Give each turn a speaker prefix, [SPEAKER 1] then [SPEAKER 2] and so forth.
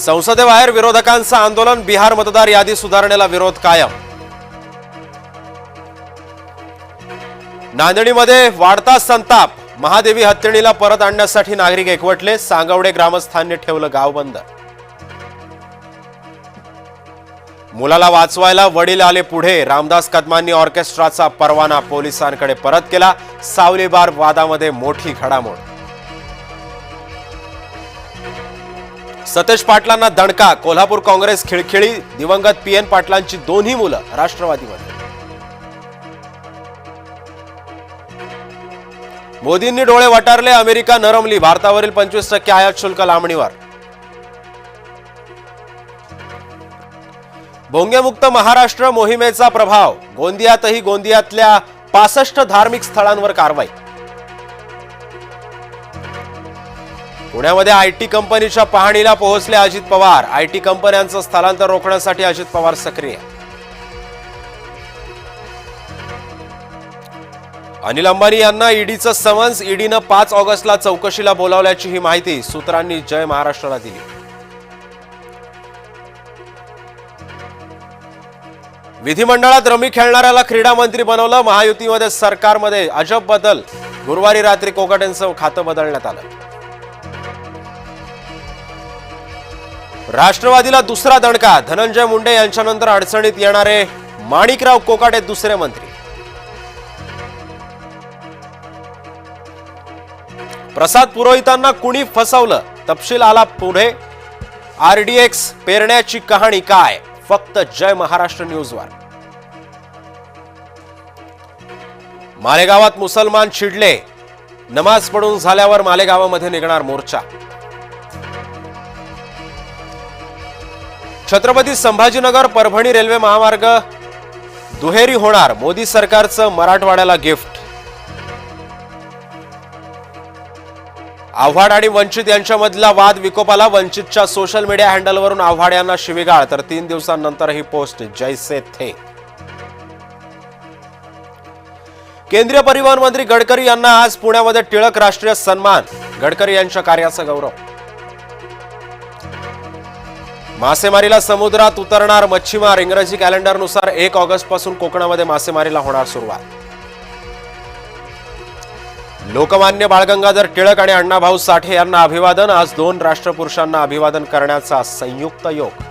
[SPEAKER 1] संसदेबाहेर विरोधकांचं आंदोलन, बिहार मतदार यादी सुधारणेला विरोध कायम। नांदेडमध्ये वाढता संताप, महादेवी हत्तीणीला परत आणण्यासाठी नागरिक एकवटले, सांगवडे ग्रामस्थांनी ठेवलं गाव बंद। मुलाला वाचवायला वडील आले पुढे, रामदास कदमांनी ऑर्केस्ट्राचा परवाना पोलिसांकडे परत केला, सावलीबार वादामध्ये मोठी घडामोड। सतेज पाटलांना दणका, कोल्हापूर काँग्रेस खिळखिळी, दिवंगत पीएन पाटलांची दोन्ही मुलं राष्ट्रवादीमध्ये। मोदींनी डोळे वटारले, अमेरिका नरमली, भारतावरील 25% आयात शुल्क लांबणीवर। भोंगेमुक्त महाराष्ट्र मोहिमेचा प्रभाव, गोंदियातही गोंदियातल्या 65 धार्मिक स्थळांवर कारवाई। पुण्यामध्ये आयटी कंपनीच्या पाहणीला पोहोचले अजित पवार, आयटी कंपन्यांचं स्थलांतर रोखण्यासाठी अजित पवार सक्रिय। अनिल अंबानी यांना ईडीचं समन्स, ईडीनं 5 ऑगस्टला चौकशीला बोलावल्याची ही माहिती सूत्रांनी जय महाराष्ट्राला दिली। विधिमंडळात रमी खेळणाऱ्याला क्रीडा मंत्री बनवलं, महायुतीमध्ये सरकारमध्ये अजब बदल, गुरुवारी रात्री कोकाटेंचं खातं बदलण्यात आलं। राष्ट्रवादीला दुसरा दणका, धनंजय मुंडे यांच्यानंतर अडचणीत येणारे माणिकराव कोकाटे दुसरे मंत्री। प्रसाद पुरोहितांना कुणी फसवलं, तपशील आला पुढे, आरडीएक्स पेरण्याची कहाणी काय, फक्त जय महाराष्ट्र न्यूजवर। मालेगावात मुसलमान चिडले, नमाज पढून झाल्यावर मालेगावामध्ये निघणार मोर्चा। छत्रपती संभाजीनगर परभणी रेल्वे महामार्ग दुहेरी होणार, मोदी सरकारचं मराठवाड्याला गिफ्ट। आव्हाड आणि वंचित यांच्यामधला वाद विकोपाला, वंचितच्या सोशल मीडिया हँडलवरून आव्हाड यांना शिवीगाळ, तर 3 दिवसांनंतर ही पोस्ट जैसे थे। केंद्रीय परिवहन मंत्री गडकरी यांना आज पुण्यामध्ये टिळक राष्ट्रीय सन्मान, गडकरी यांच्या कार्याचा गौरव। मासेमारीला समुद्रात उतरणार मच्छीमार, इंग्रजी कॅलेंडरनुसार 1 ऑगस्ट पासून कोकणामध्ये मासेमारीला होणार सुरुवात। लोकमान्य बाळ गंगाधर टिळक आणि अण्णाभाऊ साठे यांना अभिवादन, आज 2 राष्ट्रपुरुषांना अभिवादन करण्याचा संयुक्त योग।